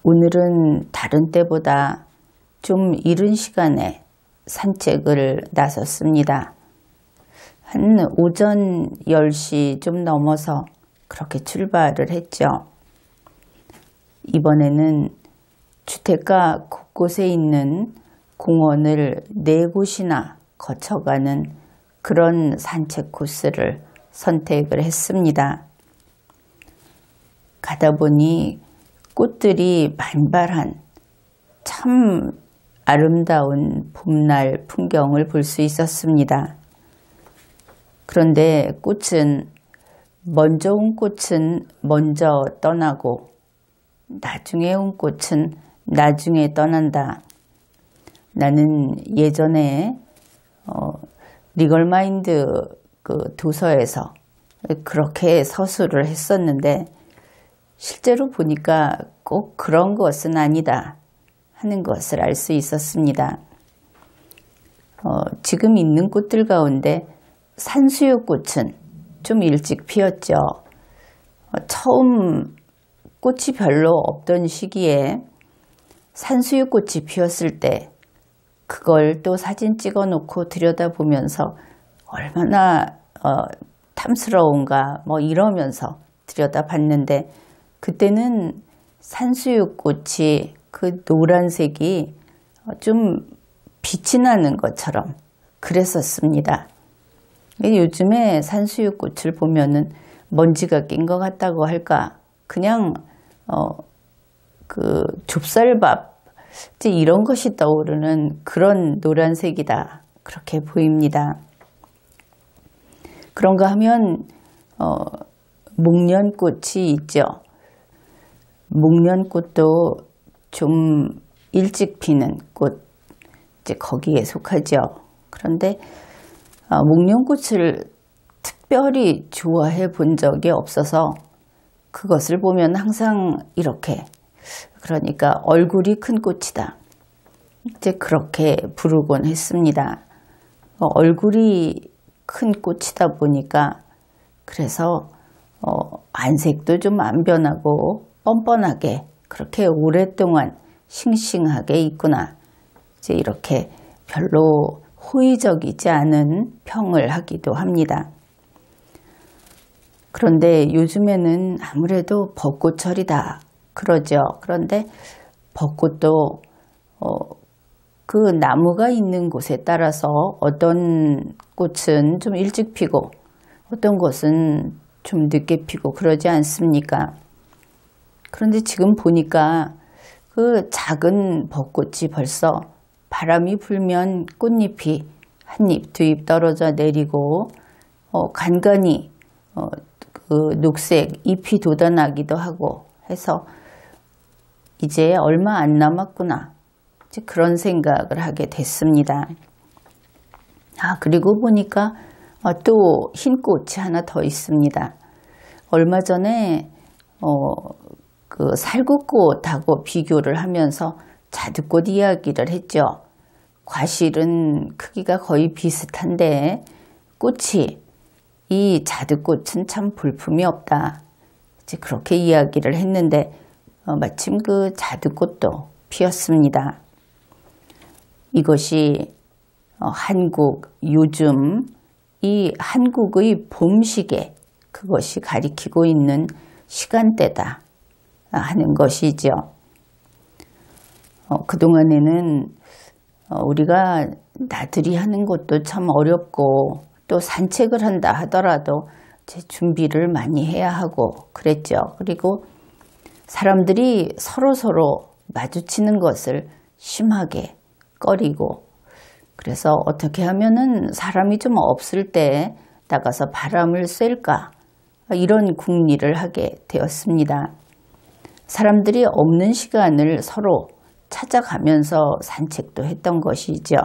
오늘은 다른 때보다 좀 이른 시간에 산책을 나섰습니다. 한 오전 10시 좀 넘어서 그렇게 출발을 했죠. 이번에는 주택가 곳곳에 있는 공원을 4곳이나 거쳐가는 그런 산책 코스를 선택을 했습니다. 가다 보니 꽃들이 만발한 참 아름다운 봄날 풍경을 볼 수 있었습니다. 그런데 꽃은 먼저 온 꽃은 먼저 떠나고 나중에 온 꽃은 나중에 떠난다. 나는 예전에 리걸마인드 그 도서에서 그렇게 서술을 했었는데 실제로 보니까 꼭 그런 것은 아니다 하는 것을 알 수 있었습니다. 지금 있는 꽃들 가운데 산수유꽃은 좀 일찍 피었죠. 처음 꽃이 별로 없던 시기에 산수유꽃이 피었을 때 그걸 또 사진 찍어 놓고 들여다보면서 얼마나 탐스러운가 이러면서 들여다봤는데 그때는 산수유꽃이 그 노란색이 좀 빛이 나는 것처럼 그랬었습니다. 요즘에 산수유꽃을 보면은 먼지가 낀 것 같다고 할까 그냥 그 좁쌀밥 이런 것이 떠오르는 그런 노란색이다 그렇게 보입니다. 그런가 하면 목련꽃이 있죠. 목련꽃도 좀 일찍 피는 꽃 이제 거기에 속하죠. 그런데 목련꽃을 특별히 좋아해 본 적이 없어서 그것을 보면 항상 이렇게 그러니까 얼굴이 큰 꽃이다. 이제 그렇게 부르곤 했습니다. 얼굴이 큰 꽃이다 보니까 그래서 안색도 좀 안 변하고 뻔뻔하게 그렇게 오랫동안 싱싱하게 있구나. 이제 이렇게 별로 호의적이지 않은 평을 하기도 합니다. 그런데 요즘에는 아무래도 벚꽃철이다 그러죠. 그런데 벚꽃도 그 나무가 있는 곳에 따라서 어떤 꽃은 좀 일찍 피고 어떤 곳은 좀 늦게 피고 그러지 않습니까? 그런데 지금 보니까 그 작은 벚꽃이 벌써 바람이 불면 꽃잎이 한 잎, 두 잎 떨어져 내리고 간간히 그 녹색 잎이 돋아나기도 하고 해서 이제 얼마 안 남았구나. 이제 그런 생각을 하게 됐습니다. 그리고 보니까 또 흰 꽃이 하나 더 있습니다. 얼마 전에 그 살구꽃하고 비교를 하면서 자두꽃 이야기를 했죠. 과실은 크기가 거의 비슷한데 꽃이 이 자두꽃은 참 볼품이 없다. 이제 그렇게 이야기를 했는데 마침 그 자두꽃도 피었습니다. 이것이 한국 요즘 이 한국의 봄시계 그것이 가리키고 있는 시간대다 하는 것이죠. 그동안에는 우리가 나들이 하는 것도 참 어렵고 또 산책을 한다 하더라도 제 준비를 많이 해야 하고 그랬죠. 그리고 사람들이 서로 마주치는 것을 심하게 꺼리고 그래서 어떻게 하면은 사람이 좀 없을 때 나가서 바람을 쐴까 이런 궁리를 하게 되었습니다. 사람들이 없는 시간을 서로 찾아가면서 산책도 했던 것이죠.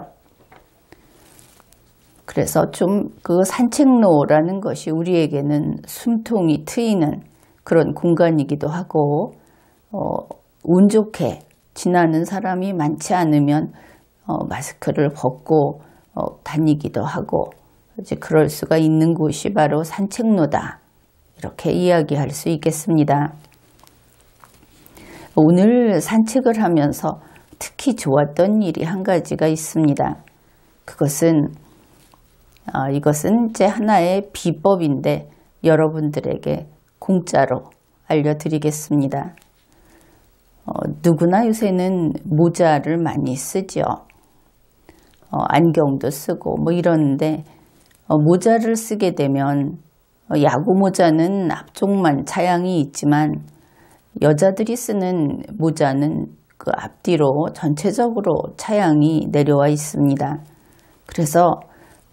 그래서 좀 그 산책로라는 것이 우리에게는 숨통이 트이는 그런 공간이기도 하고 운 좋게 지나는 사람이 많지 않으면 마스크를 벗고 다니기도 하고 이제 그럴 수가 있는 곳이 바로 산책로다. 이렇게 이야기할 수 있겠습니다. 오늘 산책을 하면서 특히 좋았던 일이 한 가지가 있습니다. 그것은 이것은 이제 하나의 비법인데 여러분들에게 공짜로 알려드리겠습니다. 누구나 요새는 모자를 많이 쓰죠. 안경도 쓰고 뭐 이러는데 모자를 쓰게 되면 야구 모자는 앞쪽만 차양이 있지만 여자들이 쓰는 모자는 그 앞뒤로 전체적으로 차양이 내려와 있습니다. 그래서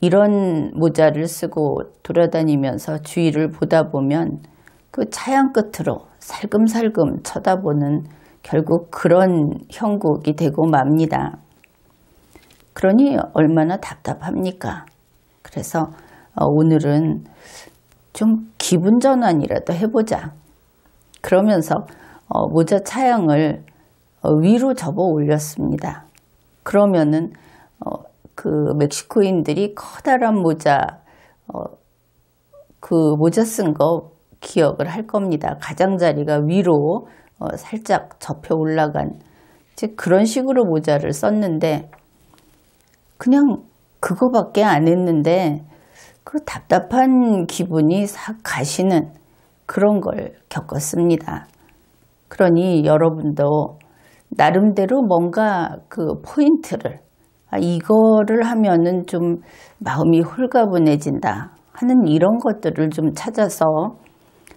이런 모자를 쓰고 돌아다니면서 주위를 보다 보면 그 차양 끝으로 살금살금 쳐다보는 결국 그런 형국이 되고 맙니다. 그러니 얼마나 답답합니까? 그래서 오늘은 좀 기분 전환이라도 해보자. 그러면서 모자 차양을 위로 접어 올렸습니다. 그러면은 그 멕시코인들이 커다란 모자 그 모자 쓴 거 기억을 할 겁니다. 가장자리가 위로 살짝 접혀 올라간 이제 그런 식으로 모자를 썼는데 그냥 그거밖에 안 했는데 그 답답한 기분이 싹 가시는 그런 걸 겪었습니다. 그러니 여러분도 나름대로 뭔가 그 포인트를 이거를 하면은 좀 마음이 홀가분해진다 하는 이런 것들을 좀 찾아서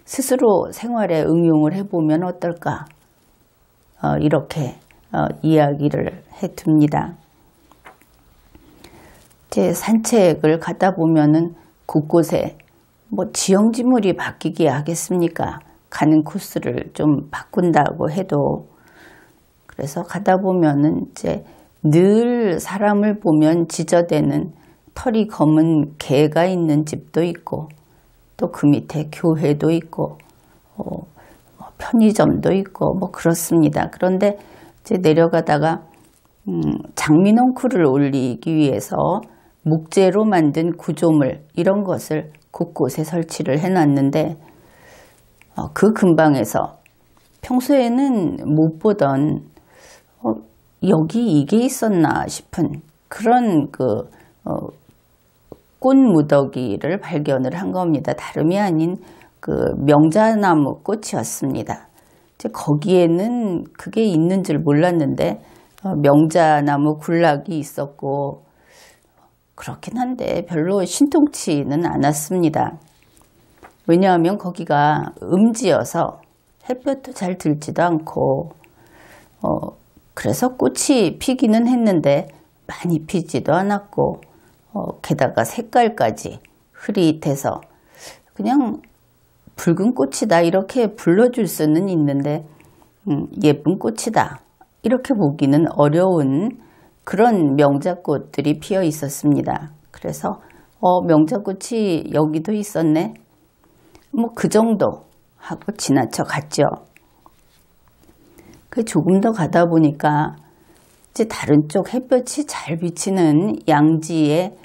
스스로 생활에 응용을 해보면 어떨까 이렇게 이야기를 해둡니다. 제 산책을 가다 보면은 곳곳에 뭐 지형지물이 바뀌게 하겠습니까? 가는 코스를 좀 바꾼다고 해도 그래서 가다 보면은 이제 늘 사람을 보면 지저대는 털이 검은 개가 있는 집도 있고 또 그 밑에 교회도 있고 편의점도 있고 뭐 그렇습니다. 그런데 이제 내려가다가 장민홍쿨을 올리기 위해서 목재로 만든 구조물 이런 것을 곳곳에 설치를 해놨는데 그 근방에서 평소에는 못 보던 여기 이게 있었나 싶은 그런 그 꽃무더기를 발견을 한 겁니다. 다름이 아닌 그 명자나무 꽃이었습니다. 거기에는 그게 있는 줄 몰랐는데 명자나무 군락이 있었고 그렇긴 한데 별로 신통치는 않았습니다. 왜냐하면 거기가 음지여서 햇볕도 잘 들지도 않고 그래서 꽃이 피기는 했는데 많이 피지도 않았고 게다가 색깔까지 흐릿해서 그냥 붉은 꽃이다 이렇게 불러줄 수는 있는데 예쁜 꽃이다 이렇게 보기는 어려운 그런 명자꽃들이 피어 있었습니다. 그래서 명자꽃이 여기도 있었네 뭐 그 정도 하고 지나쳐 갔죠. 조금 더 가다 보니까 이제 다른 쪽 햇볕이 잘 비치는 양지에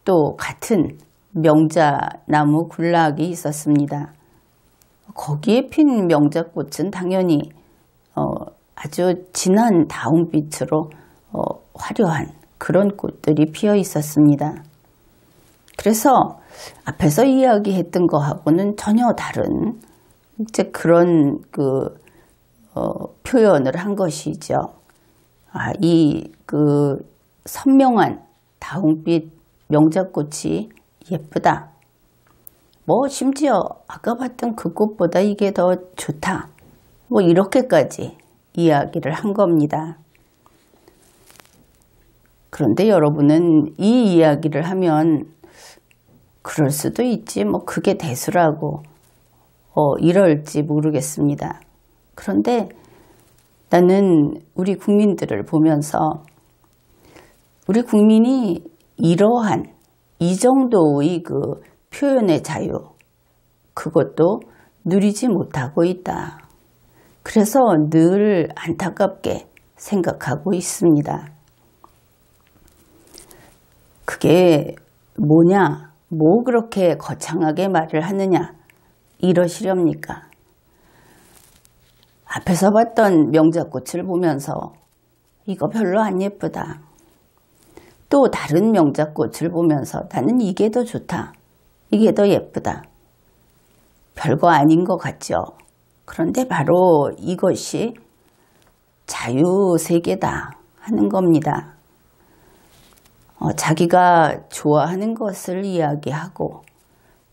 또 같은 명자나무 군락이 있었습니다. 거기에 핀 명자꽃은 당연히 아주 진한 다운빛으로 화려한 그런 꽃들이 피어 있었습니다. 그래서 앞에서 이야기했던 거하고는 전혀 다른 이제 그런 표현을 한 것이죠. 이 선명한 다운빛 명자꽃이 예쁘다. 뭐 심지어 아까 봤던 그 꽃보다 이게 더 좋다. 뭐 이렇게까지 이야기를 한 겁니다. 그런데 여러분은 이 이야기를 하면 그럴 수도 있지 뭐 그게 대수라고 이럴지 모르겠습니다. 그런데 나는 우리 국민들을 보면서 우리 국민이 이러한 이 정도의 그 표현의 자유 그것도 누리지 못하고 있다. 그래서 늘 안타깝게 생각하고 있습니다. 그게 뭐냐? 뭐 그렇게 거창하게 말을 하느냐? 이러시렵니까? 앞에서 봤던 명자꽃을 보면서 이거 별로 안 예쁘다. 또 다른 명자꽃을 보면서 나는 이게 더 좋다. 이게 더 예쁘다. 별거 아닌 것 같죠. 그런데 바로 이것이 자유세계다 하는 겁니다. 자기가 좋아하는 것을 이야기하고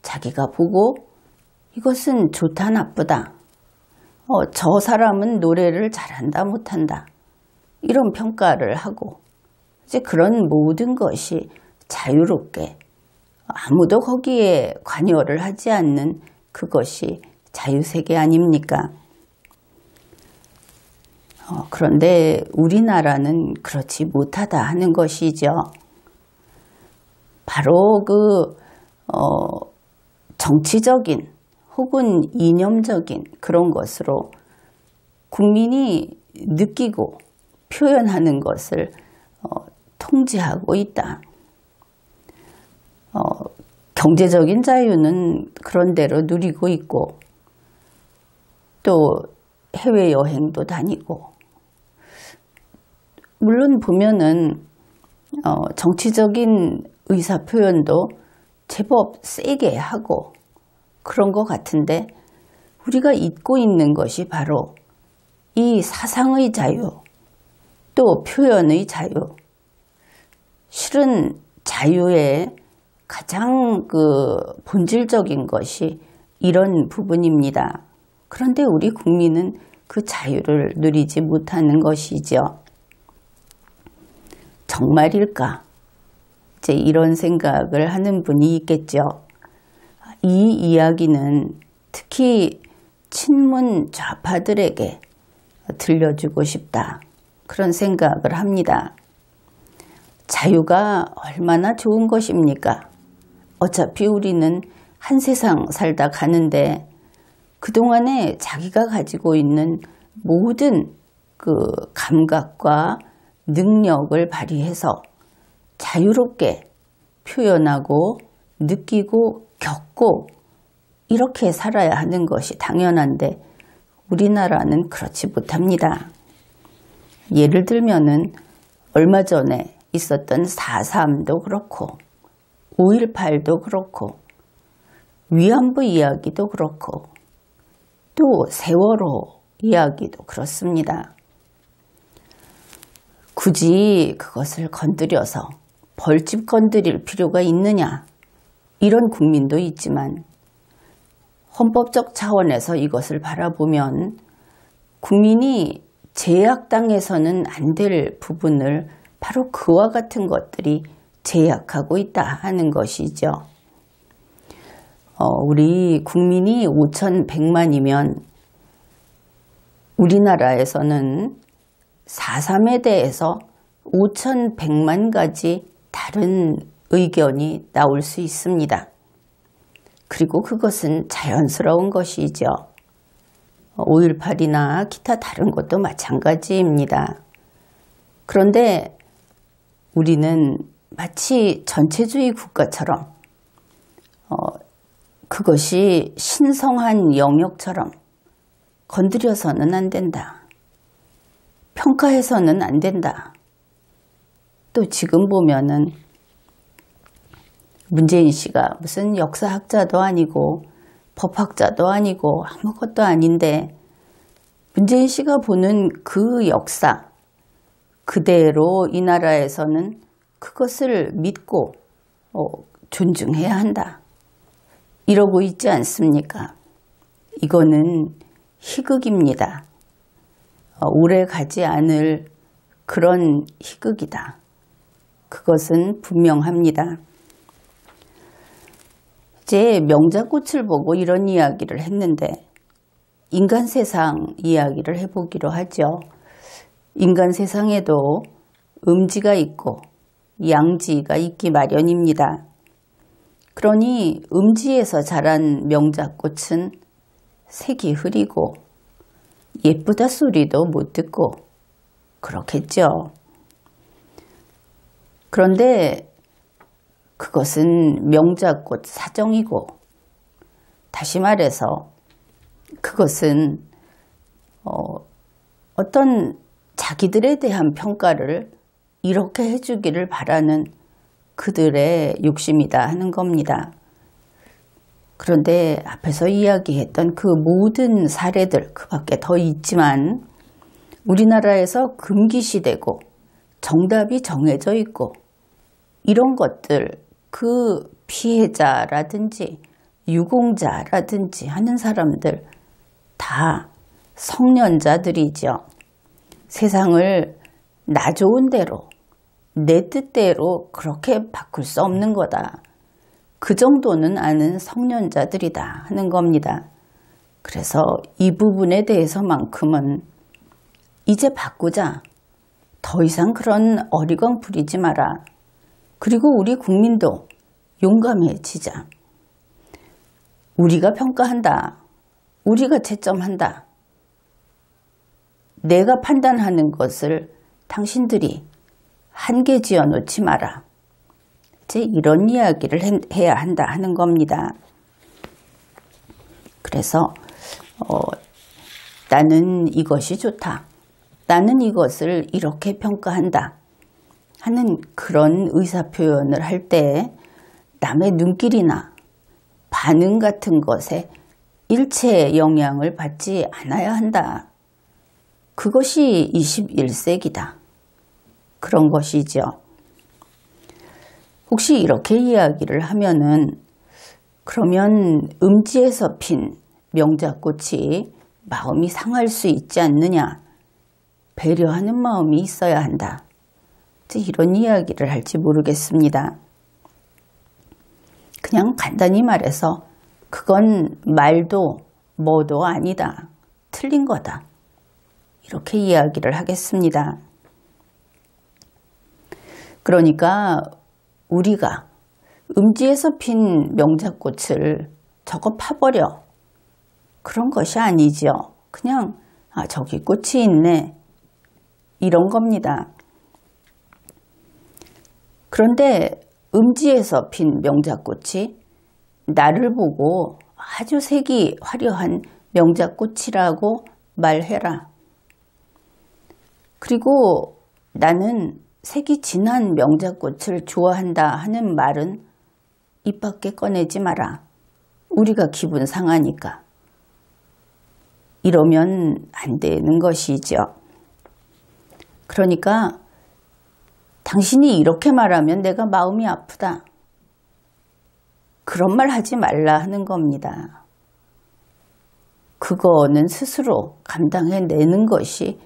자기가 보고 이것은 좋다 나쁘다. 저 사람은 노래를 잘한다 못한다. 이런 평가를 하고 이제 그런 모든 것이 자유롭게 아무도 거기에 관여를 하지 않는 그것이 자유세계 아닙니까? 그런데 우리나라는 그렇지 못하다 하는 것이죠. 바로 정치적인 혹은 이념적인 그런 것으로 국민이 느끼고 표현하는 것을 통제하고 있다. 경제적인 자유는 그런 대로 누리고 있고 또 해외여행도 다니고 물론 보면은 정치적인 의사표현도 제법 세게 하고 그런 것 같은데 우리가 잊고 있는 것이 바로 이 사상의 자유 또 표현의 자유 실은 자유의 가장 본질적인 것이 이런 부분입니다. 그런데 우리 국민은 그 자유를 누리지 못하는 것이죠. 정말일까? 이제 이런 생각을 하는 분이 있겠죠. 이 이야기는 특히 친문 좌파들에게 들려주고 싶다. 그런 생각을 합니다. 자유가 얼마나 좋은 것입니까? 어차피 우리는 한 세상 살다 가는데 그동안에 자기가 가지고 있는 모든 감각과 능력을 발휘해서 자유롭게 표현하고 느끼고 겪고 이렇게 살아야 하는 것이 당연한데 우리나라는 그렇지 못합니다. 예를 들면은 얼마 전에 있었던 4.3도 그렇고 5.18도 그렇고 위안부 이야기도 그렇고 또 세월호 이야기도 그렇습니다. 굳이 그것을 건드려서 벌집 건드릴 필요가 있느냐 이런 국민도 있지만 헌법적 차원에서 이것을 바라보면 국민이 제약당해서는 안 될 부분을 바로 그와 같은 것들이 제약하고 있다 하는 것이죠. 우리 국민이 5,100만이면 우리나라에서는 4.3에 대해서 5,100만 가지 다른 의견이 나올 수 있습니다. 그리고 그것은 자연스러운 것이죠. 5.18이나 기타 다른 것도 마찬가지입니다. 그런데 우리는 마치 전체주의 국가처럼 그것이 신성한 영역처럼 건드려서는 안 된다. 평가해서는 안 된다. 또 지금 보면은 문재인 씨가 무슨 역사학자도 아니고 법학자도 아니고 아무것도 아닌데 문재인 씨가 보는 그 역사 그대로 이 나라에서는 그것을 믿고 존중해야 한다. 이러고 있지 않습니까? 이거는 희극입니다. 오래 가지 않을 그런 희극이다. 그것은 분명합니다. 이제 명자꽃을 보고 이런 이야기를 했는데 인간 세상 이야기를 해보기로 하죠. 인간 세상에도 음지가 있고 양지가 있기 마련입니다. 그러니 음지에서 자란 명자꽃은 색이 흐리고 예쁘다 소리도 못 듣고 그렇겠죠. 그런데 그것은 명자꽃 사정이고 다시 말해서 그것은 어떤 자기들에 대한 평가를 이렇게 해주기를 바라는 그들의 욕심이다 하는 겁니다. 그런데 앞에서 이야기했던 그 모든 사례들, 그 밖에 더 있지만 우리나라에서 금기시되고 정답이 정해져 있고 이런 것들, 그 피해자라든지 유공자라든지 하는 사람들 다 성년자들이죠. 세상을 나 좋은 대로 내 뜻대로 그렇게 바꿀 수 없는 거다. 그 정도는 아는 성년자들이다 하는 겁니다. 그래서 이 부분에 대해서만큼은 이제 바꾸자. 더 이상 그런 어리광 부리지 마라. 그리고 우리 국민도 용감해지자. 우리가 평가한다. 우리가 채점한다. 내가 판단하는 것을 당신들이 한계 지어 놓지 마라. 이제 이런 이야기를 해야 한다 하는 겁니다. 그래서 나는 이것이 좋다. 나는 이것을 이렇게 평가한다 하는 그런 의사표현을 할 때 남의 눈길이나 반응 같은 것에 일체 영향을 받지 않아야 한다. 그것이 21세기다. 그런 것이죠. 혹시 이렇게 이야기를 하면은 그러면 음지에서 핀 명작꽃이 마음이 상할 수 있지 않느냐. 배려하는 마음이 있어야 한다. 이런 이야기를 할지 모르겠습니다. 그냥 간단히 말해서 그건 말도 뭐도 아니다. 틀린 거다. 이렇게 이야기를 하겠습니다. 그러니까 우리가 음지에서 핀 명작꽃을 저거 파버려. 그런 것이 아니죠. 그냥 저기 꽃이 있네. 이런 겁니다. 그런데 음지에서 핀 명작꽃이 나를 보고 아주 색이 화려한 명작꽃이라고 말해라. 그리고 나는 색이 진한 명작꽃을 좋아한다 하는 말은 입 밖에 꺼내지 마라. 우리가 기분 상하니까. 이러면 안 되는 것이죠. 그러니까 당신이 이렇게 말하면 내가 마음이 아프다. 그런 말 하지 말라 하는 겁니다. 그거는 스스로 감당해내는 것이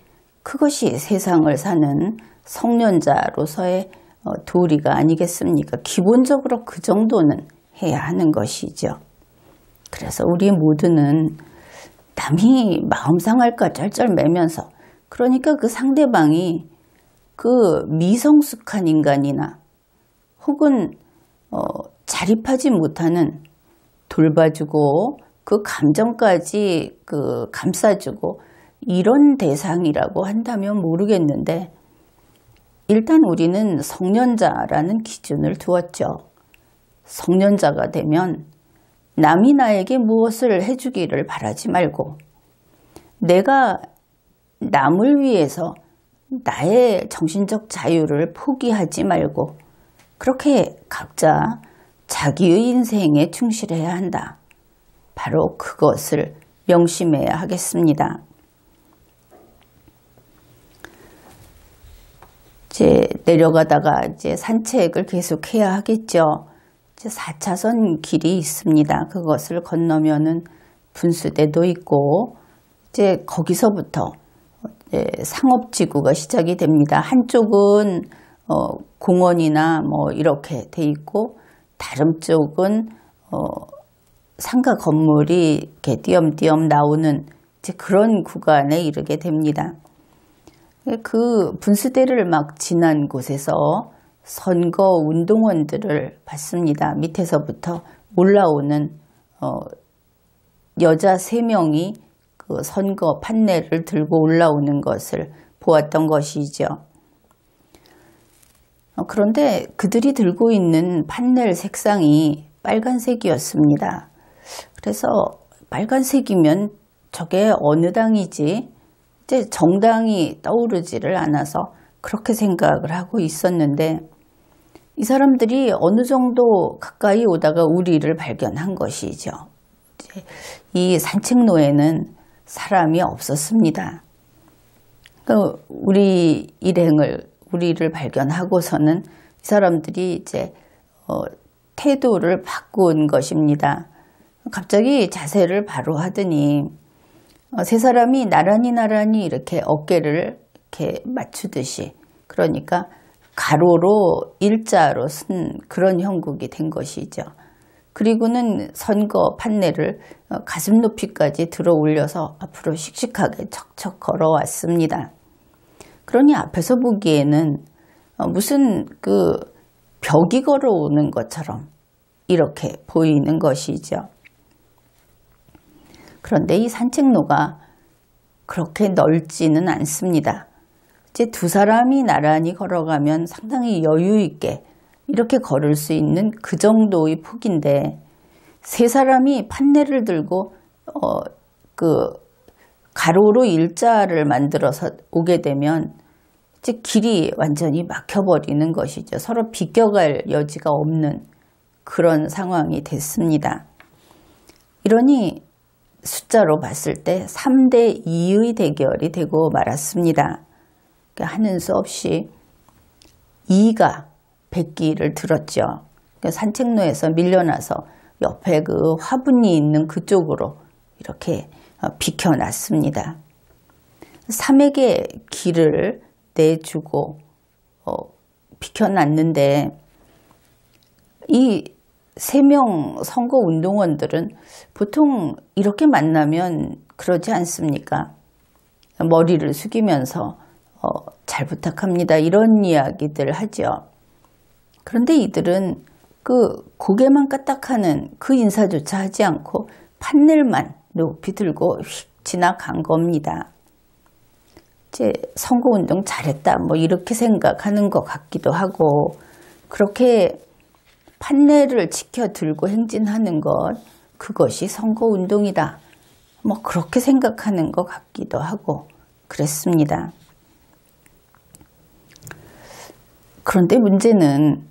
그것이 세상을 사는 성년자로서의 도리가 아니겠습니까? 기본적으로 그 정도는 해야 하는 것이죠. 그래서 우리 모두는 남이 마음 상할까 쩔쩔매면서 그러니까 그 상대방이 그 미성숙한 인간이나 혹은 자립하지 못하는 돌봐주고 그 감정까지 감싸주고 이런 대상이라고 한다면 모르겠는데 일단 우리는 성년자라는 기준을 두었죠. 성년자가 되면 남이 나에게 무엇을 해주기를 바라지 말고 내가 남을 위해서 나의 정신적 자유를 포기하지 말고 그렇게 각자 자기의 인생에 충실해야 한다. 바로 그것을 명심해야 하겠습니다. 이제 내려가다가 이제 산책을 계속해야 하겠죠. 이제 4차선 길이 있습니다. 그것을 건너면은 분수대도 있고 이제 거기서부터 상업지구가 시작이 됩니다. 한쪽은 공원이나 뭐 이렇게 돼 있고 다른 쪽은 상가 건물이 이렇게 띄엄띄엄 나오는 이제 그런 구간에 이르게 됩니다. 그 분수대를 막 지난 곳에서 선거 운동원들을 봤습니다. 밑에서부터 올라오는 여자 3명이 그 선거 판넬을 들고 올라오는 것을 보았던 것이죠. 그런데 그들이 들고 있는 판넬 색상이 빨간색이었습니다. 그래서 빨간색이면 저게 어느 당이지? 정당이 떠오르지를 않아서 그렇게 생각을 하고 있었는데 이 사람들이 어느 정도 가까이 오다가 우리를 발견한 것이죠. 이 산책로에는 사람이 없었습니다. 그러니까 우리를 발견하고서는 이 사람들이 이제 태도를 바꾼 것입니다. 갑자기 자세를 바로 하더니 세 사람이 나란히 이렇게 어깨를 이렇게 맞추듯이, 그러니까 가로로 일자로 쓴 그런 형국이 된 것이죠. 그리고는 선거 판넬을 가슴 높이까지 들어 올려서 앞으로 씩씩하게 척척 걸어왔습니다. 그러니 앞에서 보기에는 무슨 그 벽이 걸어오는 것처럼 이렇게 보이는 것이죠. 그런데 이 산책로가 그렇게 넓지는 않습니다. 이제 두 사람이 나란히 걸어가면 상당히 여유 있게 이렇게 걸을 수 있는 그 정도의 폭인데, 세 사람이 판넬을 들고 그 가로로 일자를 만들어서 오게 되면 이제 길이 완전히 막혀버리는 것이죠. 서로 비껴갈 여지가 없는 그런 상황이 됐습니다. 이러니 숫자로 봤을 때 3대 2의 대결이 되고 말았습니다. 그러니까 하는 수 없이 2가 백기를 들었죠. 그러니까 산책로에서 밀려나서 옆에 그 화분이 있는 그쪽으로 이렇게 비켜놨습니다. 3에게 길을 내주고 비켜놨는데, 이 3명 선거운동원들은 보통 이렇게 만나면 그러지 않습니까? 머리를 숙이면서 잘 부탁합니다, 이런 이야기들 하죠. 그런데 이들은 그 고개만 까딱하는 그 인사조차 하지 않고 판넬만 높이 들고 휙 지나간 겁니다. 이제 선거운동 잘했다 뭐 이렇게 생각하는 것 같기도 하고, 그렇게 판넬을 지켜 들고 행진하는 것, 그것이 선거운동이다 뭐 그렇게 생각하는 것 같기도 하고 그랬습니다. 그런데 문제는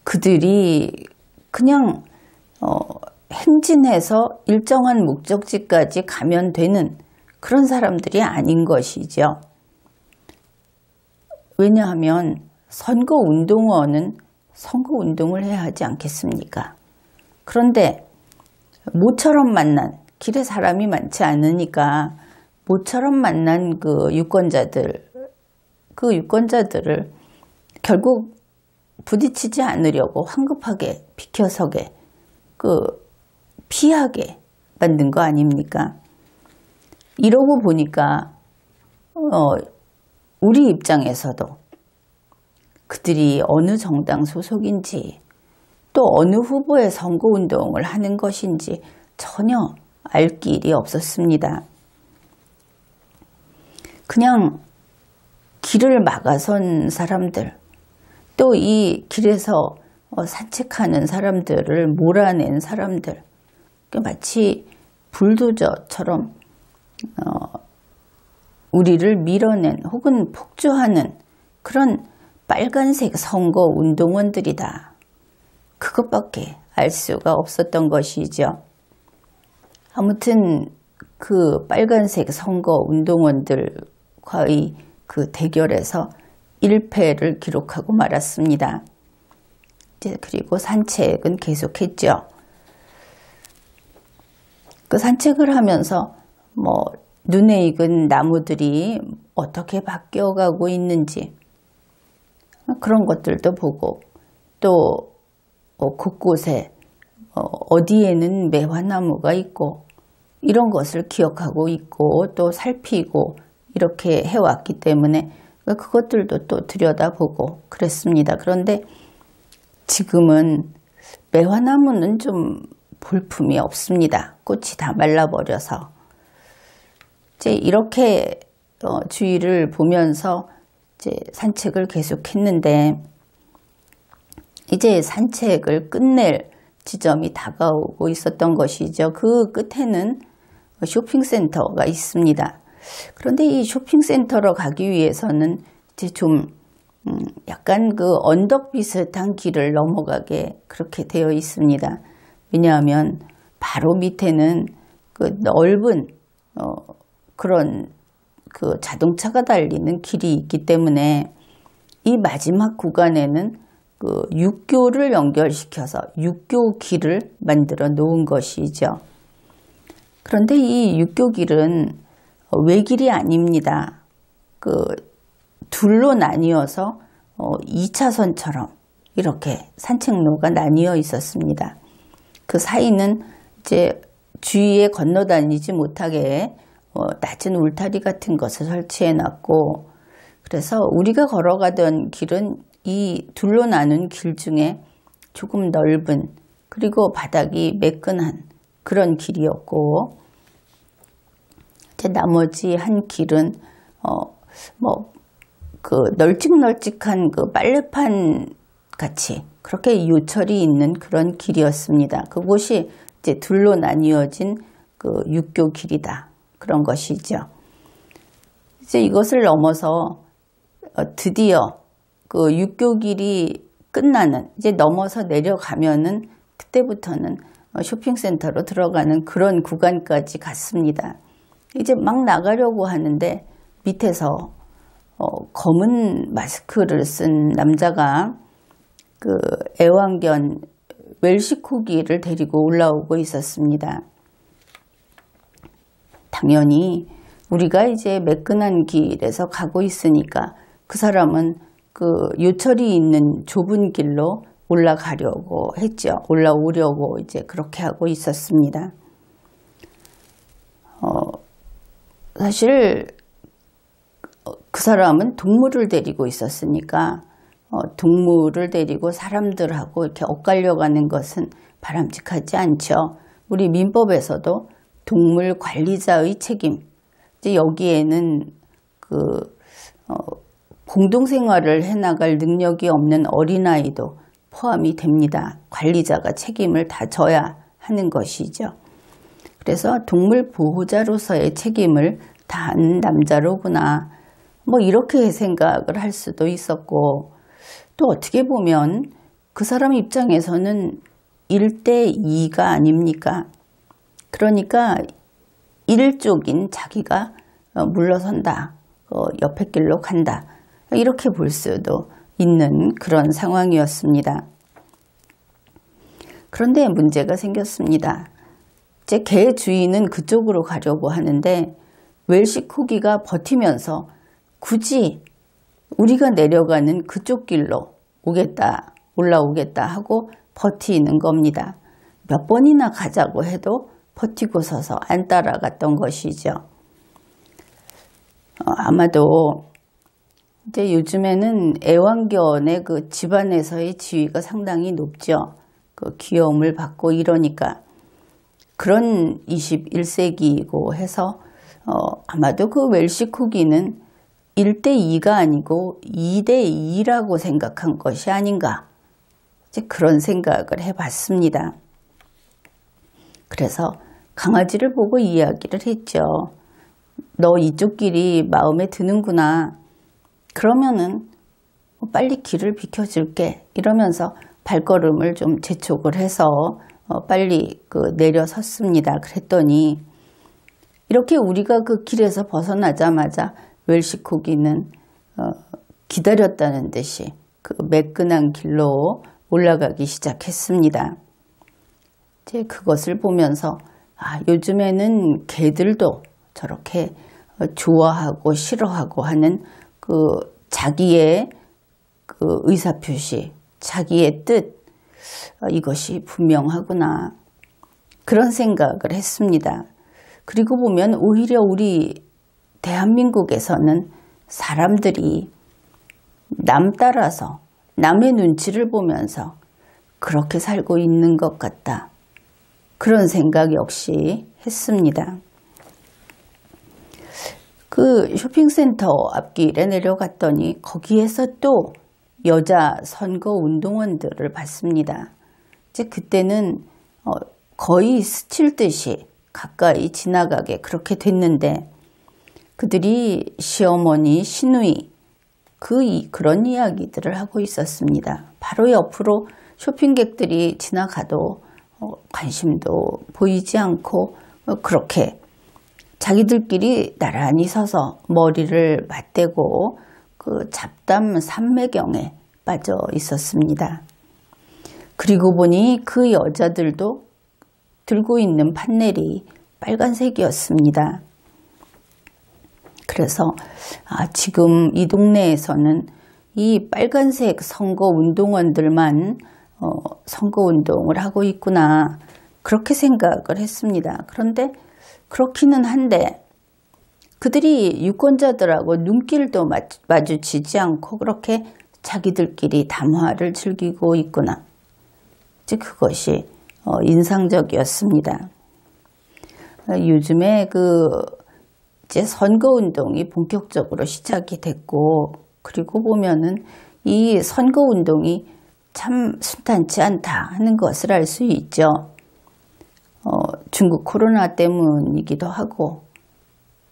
그들이 그냥 행진해서 일정한 목적지까지 가면 되는 그런 사람들이 아닌 것이죠. 왜냐하면 선거운동원은 선거운동을 해야 하지 않겠습니까? 그런데 모처럼 만난, 길에 사람이 많지 않으니까 모처럼 만난 그 유권자들을 결국 부딪히지 않으려고 황급하게 비켜서게 피하게 만든 거 아닙니까? 이러고 보니까 우리 입장에서도 그들이 어느 정당 소속인지 또 어느 후보의 선거운동을 하는 것인지 전혀 알 길이 없었습니다. 그냥 길을 막아선 사람들, 또 이 길에서 산책하는 사람들을 몰아낸 사람들, 마치 불도저처럼 우리를 밀어낸 혹은 폭주하는 그런 빨간색 선거운동원들이다, 그것밖에 알 수가 없었던 것이죠. 아무튼 그 빨간색 선거운동원들과의 그 대결에서 1패를 기록하고 말았습니다. 그리고 산책은 계속했죠. 그 산책을 하면서 눈에 익은 나무들이 어떻게 바뀌어가고 있는지 그런 것들도 보고, 또 곳곳에 어디에는 매화나무가 있고 이런 것을 기억하고 있고 또 살피고 이렇게 해왔기 때문에 그것들도 또 들여다보고 그랬습니다. 그런데 지금은 매화나무는 좀 볼품이 없습니다. 꽃이 다 말라버려서. 이제 이렇게 주위를 보면서 이제 산책을 계속했는데, 이제 산책을 끝낼 지점이 다가오고 있었던 것이죠. 그 끝에는 쇼핑센터가 있습니다. 그런데 이 쇼핑센터로 가기 위해서는 이제 좀 약간 그 언덕 비슷한 길을 넘어가게 그렇게 되어 있습니다. 왜냐하면 바로 밑에는 그 넓은 그런 그 자동차가 달리는 길이 있기 때문에 이 마지막 구간에는 그 육교를 연결시켜서 육교 길을 만들어 놓은 것이죠. 그런데 이 육교 길은 외길이 아닙니다. 그 둘로 나뉘어서 2차선처럼 이렇게 산책로가 나뉘어 있었습니다. 그 사이는 이제 주위에 건너다니지 못하게 낮은 울타리 같은 것을 설치해 놨고, 그래서 우리가 걸어가던 길은 이 둘로 나눈 길 중에 조금 넓은, 그리고 바닥이 매끈한 그런 길이었고, 이제 나머지 한 길은 그 널찍널찍한 그 빨래판 같이 그렇게 요철이 있는 그런 길이었습니다. 그곳이 이제 둘로 나뉘어진 그 육교 길이다, 그런 것이죠. 이제 이것을 넘어서 드디어 그 육교 길이 끝나는, 이제 넘어서 내려가면은 그때부터는 쇼핑센터로 들어가는 그런 구간까지 갔습니다. 이제 막 나가려고 하는데 밑에서 검은 마스크를 쓴 남자가 그 애완견 웰시코기를 데리고 올라오고 있었습니다. 당연히 우리가 이제 매끈한 길에서 가고 있으니까 그 사람은 그 요철이 있는 좁은 길로 올라가려고 했죠. 올라오려고 이제 그렇게 하고 있었습니다. 사실 그 사람은 동물을 데리고 있었으니까 동물을 데리고 사람들하고 이렇게 엇갈려 가는 것은 바람직하지 않죠. 우리 민법에서도 동물 관리자의 책임, 이제 여기에는 그 공동생활을 해나갈 능력이 없는 어린아이도 포함이 됩니다. 관리자가 책임을 다 져야 하는 것이죠. 그래서 동물 보호자로서의 책임을 다한 남자로구나, 뭐 이렇게 생각을 할 수도 있었고, 또 어떻게 보면 그 사람 입장에서는 1대2가 아닙니까? 그러니까 일쪽인 자기가 물러선다, 옆에 길로 간다, 이렇게 볼 수도 있는 그런 상황이었습니다. 그런데 문제가 생겼습니다. 제 개 주인은 그쪽으로 가려고 하는데 웰시코기가 버티면서 굳이 우리가 내려가는 그쪽 길로 오겠다, 올라오겠다 하고 버티는 겁니다. 몇 번이나 가자고 해도 버티고 서서 안 따라갔던 것이죠. 아마도 이제 요즘에는 애완견의 그 집안에서의 지위가 상당히 높죠. 그 귀여움을 받고 이러니까 그런 21세기이고 해서 아마도 그 웰시코기는 1대2가 아니고 2대2라고 생각한 것이 아닌가, 이제 그런 생각을 해봤습니다. 그래서 강아지를 보고 이야기를 했죠. 너 이쪽 길이 마음에 드는구나. 그러면은 빨리 길을 비켜줄게. 이러면서 발걸음을 좀 재촉을 해서 빨리 내려섰습니다. 그랬더니 이렇게 우리가 그 길에서 벗어나자마자 웰시코기는 기다렸다는 듯이 그 매끈한 길로 올라가기 시작했습니다. 이제 그것을 보면서 요즘에는 개들도 저렇게 좋아하고 싫어하고 하는 그 자기의 그 의사표시, 자기의 뜻, 이것이 분명하구나, 그런 생각을 했습니다. 그리고 보면 오히려 우리 대한민국에서는 사람들이 남 따라서 남의 눈치를 보면서 그렇게 살고 있는 것 같다, 그런 생각 역시 했습니다. 그 쇼핑센터 앞길에 내려갔더니 거기에서 또 여자 선거운동원들을 봤습니다. 이제 그때는 거의 스칠 듯이 가까이 지나가게 그렇게 됐는데, 그들이 시어머니, 시누이 그런 이야기들을 하고 있었습니다. 바로 옆으로 쇼핑객들이 지나가도 관심도 보이지 않고 그렇게 자기들끼리 나란히 서서 머리를 맞대고 그 잡담 삼매경에 빠져 있었습니다. 그리고 보니 그 여자들도 들고 있는 판넬이 빨간색이었습니다. 그래서 지금 이 동네에서는 이 빨간색 선거운동원들만 선거운동을 하고 있구나, 그렇게 생각을 했습니다. 그런데 그렇기는 한데 그들이 유권자들하고 눈길도 마주치지 않고 그렇게 자기들끼리 담화를 즐기고 있구나, 즉 그것이 인상적이었습니다. 요즘에 이제 선거운동이 본격적으로 시작이 됐고, 그리고 보면은 이 선거운동이 참 순탄치 않다 하는 것을 알 수 있죠. 중국 코로나 때문이기도 하고,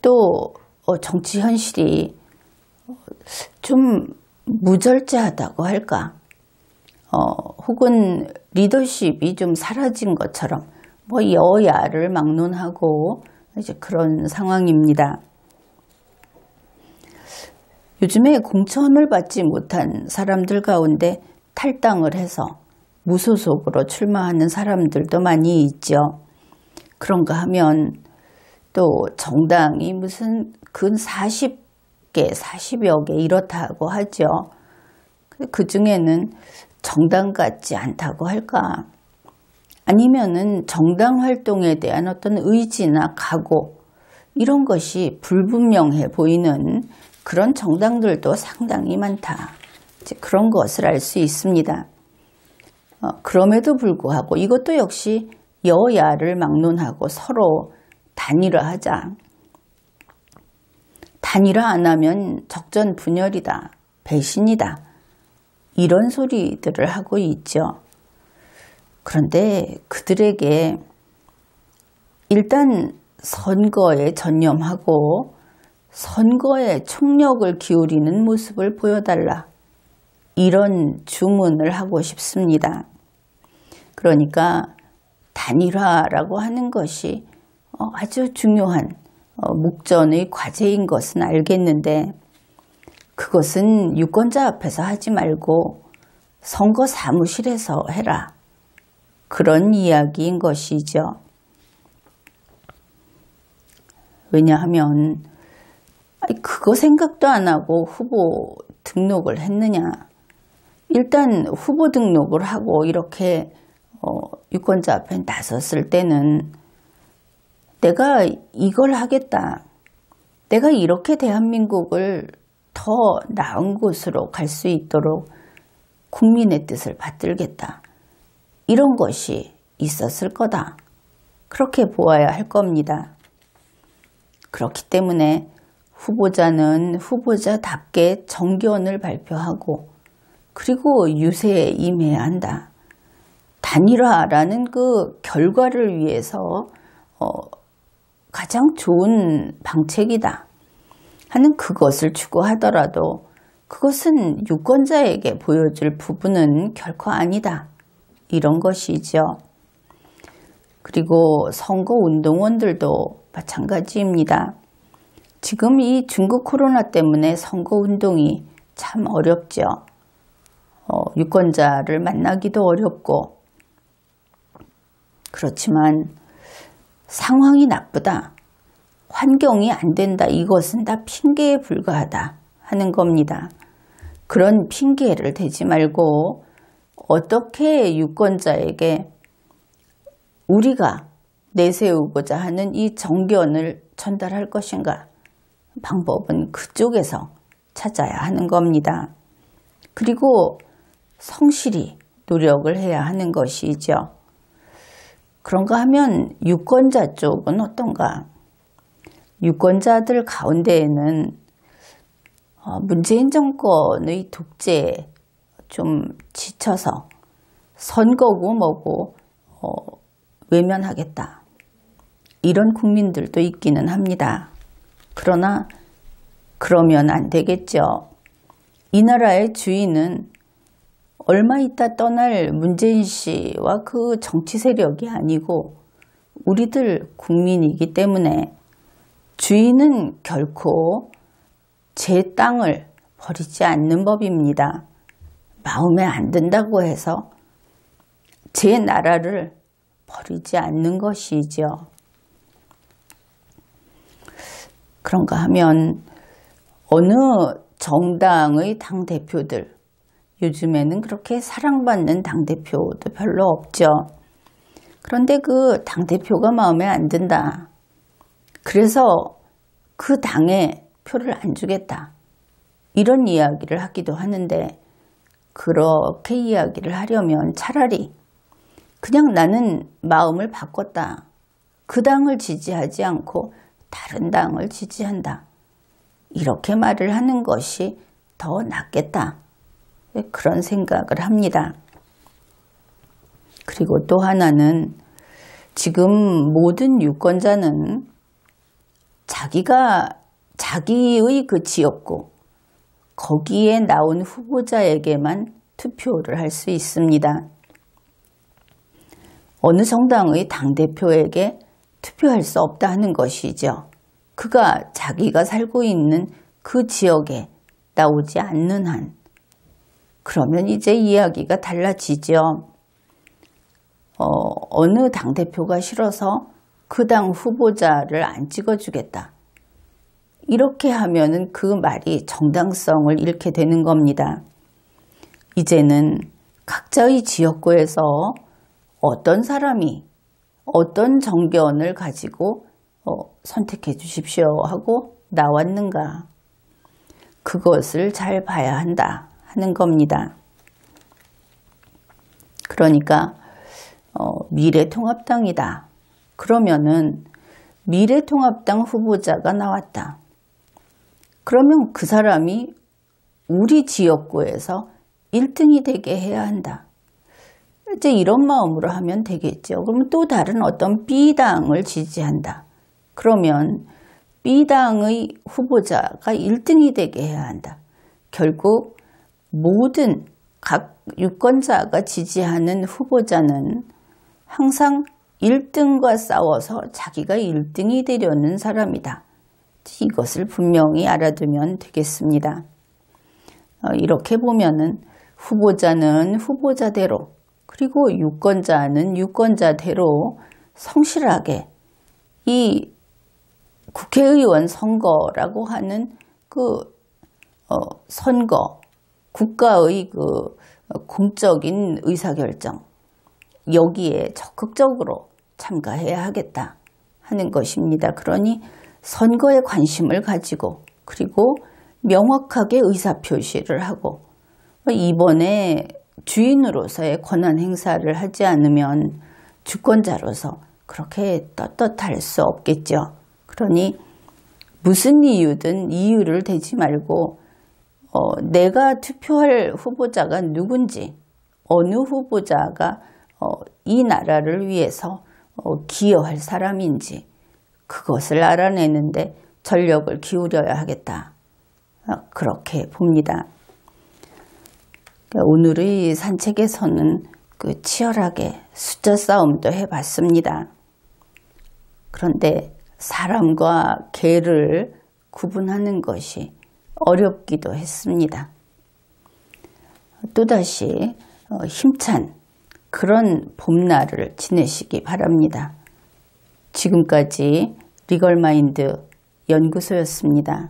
또 정치 현실이 좀 무절제하다고 할까, 혹은 리더십이 좀 사라진 것처럼 여야를 막론하고 이제 그런 상황입니다. 요즘에 공천을 받지 못한 사람들 가운데 탈당을 해서 무소속으로 출마하는 사람들도 많이 있죠. 그런가 하면 또 정당이 무슨 근 40개, 40여 개 이렇다고 하죠. 그 중에는 정당 같지 않다고 할까? 아니면은 정당 활동에 대한 어떤 의지나 각오, 이런 것이 불분명해 보이는 그런 정당들도 상당히 많다, 그런 것을 알 수 있습니다. 그럼에도 불구하고 이것도 역시 여야를 막론하고 서로 단일화하자, 단일화 안 하면 적전분열이다, 배신이다, 이런 소리들을 하고 있죠. 그런데 그들에게 일단 선거에 전념하고 선거에 총력을 기울이는 모습을 보여달라, 이런 주문을 하고 싶습니다. 그러니까 단일화라고 하는 것이 아주 중요한 목전의 과제인 것은 알겠는데, 그것은 유권자 앞에서 하지 말고 선거 사무실에서 해라, 그런 이야기인 것이죠. 왜냐하면 그거 생각도 안 하고 후보 등록을 했느냐. 일단 후보 등록을 하고 이렇게 유권자 앞에 나섰을 때는 내가 이걸 하겠다, 내가 이렇게 대한민국을 더 나은 곳으로 갈 수 있도록 국민의 뜻을 받들겠다, 이런 것이 있었을 거다, 그렇게 보아야 할 겁니다. 그렇기 때문에 후보자는 후보자답게 정견을 발표하고 그리고 유세에 임해야 한다. 단일화라는 그 결과를 위해서 가장 좋은 방책이다 하는 그것을 추구하더라도 그것은 유권자에게 보여줄 부분은 결코 아니다, 이런 것이죠. 그리고 선거운동원들도 마찬가지입니다. 지금 이 중국 코로나 때문에 선거운동이 참 어렵죠. 유권자를 만나기도 어렵고, 그렇지만 상황이 나쁘다, 환경이 안 된다, 이것은 다 핑계에 불과하다 하는 겁니다. 그런 핑계를 대지 말고 어떻게 유권자에게 우리가 내세우고자 하는 이 정견을 전달할 것인가, 방법은 그쪽에서 찾아야 하는 겁니다. 그리고 성실히 노력을 해야 하는 것이죠. 그런가 하면 유권자 쪽은 어떤가? 유권자들 가운데에는 문재인 정권의 독재에 좀 지쳐서 선거고 뭐고 외면하겠다, 이런 국민들도 있기는 합니다. 그러나 그러면 안 되겠죠. 이 나라의 주인은 얼마 있다 떠날 문재인 씨와 그 정치 세력이 아니고 우리들 국민이기 때문에 주인은 결코 제 땅을 버리지 않는 법입니다. 마음에 안 든다고 해서 제 나라를 버리지 않는 것이죠. 그런가 하면 어느 정당의 당대표들, 요즘에는 그렇게 사랑받는 당대표도 별로 없죠. 그런데 그 당대표가 마음에 안 든다. 그래서 그 당에 표를 안 주겠다. 이런 이야기를 하기도 하는데 그렇게 이야기를 하려면 차라리 그냥 나는 마음을 바꿨다. 그 당을 지지하지 않고 다른 당을 지지한다. 이렇게 말을 하는 것이 더 낫겠다. 그런 생각을 합니다. 그리고 또 하나는 지금 모든 유권자는 자기의 그 지역구, 거기에 나온 후보자에게만 투표를 할 수 있습니다. 어느 정당의 당대표에게 투표할 수 없다 하는 것이죠. 그가 자기가 살고 있는 그 지역에 나오지 않는 한, 그러면 이제 이야기가 달라지죠. 어느 당대표가 싫어서 그 당 후보자를 안 찍어주겠다. 이렇게 하면은 그 말이 정당성을 잃게 되는 겁니다. 이제는 각자의 지역구에서 어떤 사람이 어떤 정견을 가지고 선택해 주십시오 하고 나왔는가. 그것을 잘 봐야 한다 하는 겁니다. 그러니까 미래통합당이다. 그러면은 미래통합당 후보자가 나왔다. 그러면 그 사람이 우리 지역구에서 1등이 되게 해야 한다. 이제 이런 마음으로 하면 되겠죠. 그러면 또 다른 어떤 B당을 지지한다. 그러면 B당의 후보자가 1등이 되게 해야 한다. 결국 모든 각 유권자가 지지하는 후보자는 항상 1등과 싸워서 자기가 1등이 되려는 사람이다. 이것을 분명히 알아두면 되겠습니다. 이렇게 보면은 후보자는 후보자대로, 그리고 유권자는 유권자대로 성실하게 이 국회의원 선거라고 하는 그 선거, 국가의 그 공적인 의사결정, 여기에 적극적으로 참가해야 하겠다 하는 것입니다. 그러니 선거에 관심을 가지고, 그리고 명확하게 의사표시를 하고, 이번에 주인으로서의 권한 행사를 하지 않으면 주권자로서 그렇게 떳떳할 수 없겠죠. 그러니 무슨 이유든 이유를 대지 말고 내가 투표할 후보자가 누군지, 어느 후보자가 이 나라를 위해서 기여할 사람인지 그것을 알아내는데 전력을 기울여야 하겠다. 그렇게 봅니다. 오늘의 산책에서는 그 치열하게 숫자 싸움도 해봤습니다. 그런데 사람과 개를 구분하는 것이 어렵기도 했습니다. 또다시 힘찬 그런 봄날을 지내시기 바랍니다. 지금까지 리걸마인드 연구소였습니다.